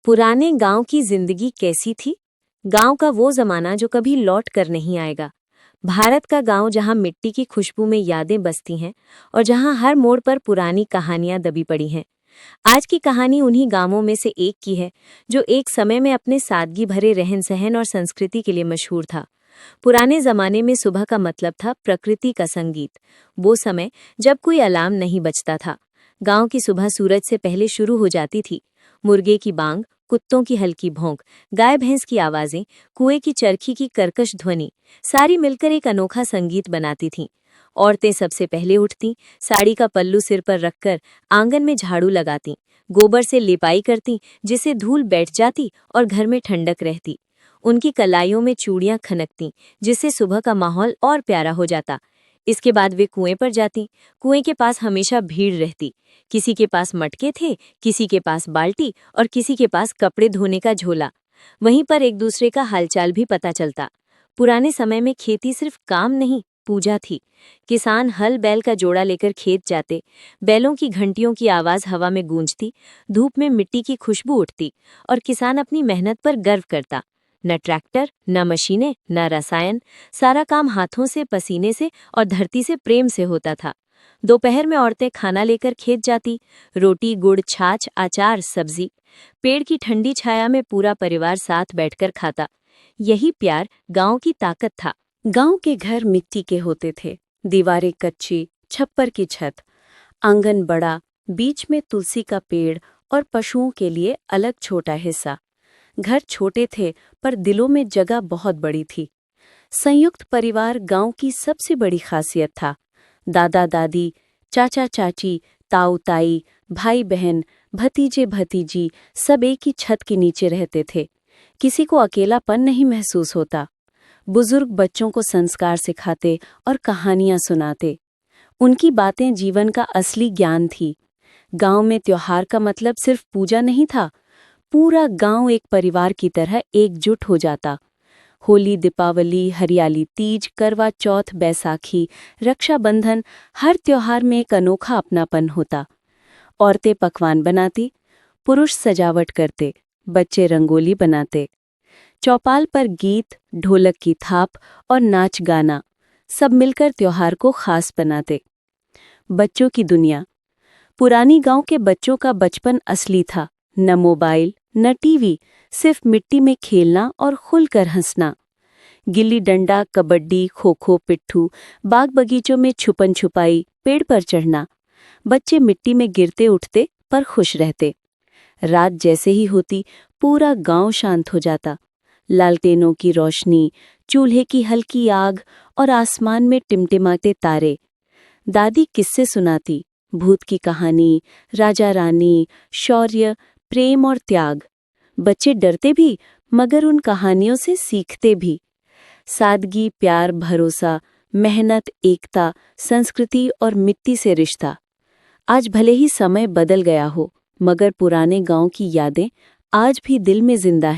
पुराने गांव की जिंदगी कैसी थी? गांव का वो जमाना जो कभी लौट कर नहीं आएगा। भारत का गांव जहां मिट्टी की खुशबू में यादें बसती हैं और जहां हर मोड़ पर पुरानी कहानियां दबी पड़ी हैं। आज की कहानी उन्हीं गांवों में से एक की है जो एक समय में अपने सादगी भरे रहन सहन और संस्कृति के लिए मशहूर था। पुराने जमाने में सुबह का मतलब था प्रकृति का संगीत। वो समय जब कोई अलार्म नहीं बजता था। गांव की सुबह सूरज से पहले शुरू हो जाती थी। मुर्गे की बांग, कुत्तों की हल्की भौंक, गाय भैंस की आवाजें, कुएं की चरखी की कर्कश ध्वनि, सारी मिलकर एक अनोखा संगीत बनाती थीं। औरतें सबसे पहले उठतीं, साड़ी का पल्लू सिर पर रखकर आंगन में झाड़ू लगातीं, गोबर से लिपाई करतीं जिससे धूल बैठ जाती और घर में ठंडक रहती। उनकी कलाइयों में चूड़ियां खनकतीं जिससे सुबह का माहौल और प्यारा हो जाता। इसके बाद वे कुएं पर जातीं। कुएं के पास हमेशा भीड़ रहती। किसी के पास मटके थे, किसी के पास बाल्टी और किसी के पास कपड़े धोने का झोला। वहीं पर एक दूसरे का हालचाल भी पता चलता। पुराने समय में खेती सिर्फ काम नहीं, पूजा थी। किसान हल बैल का जोड़ा लेकर खेत जाते। बैलों की घंटियों की आवाज हवा में गूंजती, धूप में मिट्टी की खुशबू उठती और किसान अपनी मेहनत पर गर्व करता। न ट्रैक्टर, न मशीनें, न रसायन, सारा काम हाथों से, पसीने से और धरती से प्रेम से होता था। दोपहर में औरतें खाना लेकर खेत जाती। रोटी, गुड़, छाछ, अचार, सब्जी। पेड़ की ठंडी छाया में पूरा परिवार साथ बैठकर खाता। यही प्यार गांव की ताकत था। गांव के घर मिट्टी के होते थे, दीवारें कच्ची, छप्पर की छत, आंगन बड़ा, बीच में तुलसी का पेड़ और पशुओं के लिए अलग छोटा हिस्सा। घर छोटे थे पर दिलों में जगह बहुत बड़ी थी। संयुक्त परिवार गांव की सबसे बड़ी खासियत था। दादा दादी, चाचा चाची, ताऊ ताई, भाई बहन, भतीजे भतीजी सब एक ही छत के नीचे रहते थे। किसी को अकेलापन नहीं महसूस होता। बुजुर्ग बच्चों को संस्कार सिखाते और कहानियां सुनाते। उनकी बातें जीवन का असली ज्ञान थी। गांव में त्योहार का मतलब सिर्फ पूजा नहीं था। पूरा गांव एक परिवार की तरह एकजुट हो जाता। होली, दीपावली, हरियाली तीज, करवा चौथ, बैसाखी, रक्षाबंधन, हर त्योहार में एक अनोखा अपनापन होता। औरतें पकवान बनाती, पुरुष सजावट करते, बच्चे रंगोली बनाते। चौपाल पर गीत, ढोलक की थाप और नाच गाना, सब मिलकर त्योहार को खास बनाते। बच्चों की दुनिया। पुरानी गांव के बच्चों का बचपन असली था। न मोबाइल, न टीवी, सिर्फ मिट्टी में खेलना और खुलकर हंसना। गिल्ली डंडा, कबड्डी, खो खो, पिट्ठू, बाग बगीचों में छुपन छुपाई, पेड़ पर चढ़ना। बच्चे मिट्टी में गिरते उठते पर खुश रहते। रात जैसे ही होती पूरा गांव शांत हो जाता। लालटेनों की रोशनी, चूल्हे की हल्की आग और आसमान में टिमटिमाते तारे। दादी किस्से सुनाती, भूत की कहानी, राजा रानी, शौर्य, प्रेम और त्याग। बच्चे डरते भी मगर उन कहानियों से सीखते भी। सादगी, प्यार, भरोसा, मेहनत, एकता, संस्कृति और मिट्टी से रिश्ता। आज भले ही समय बदल गया हो मगर पुराने गांव की यादें आज भी दिल में जिंदा हैं।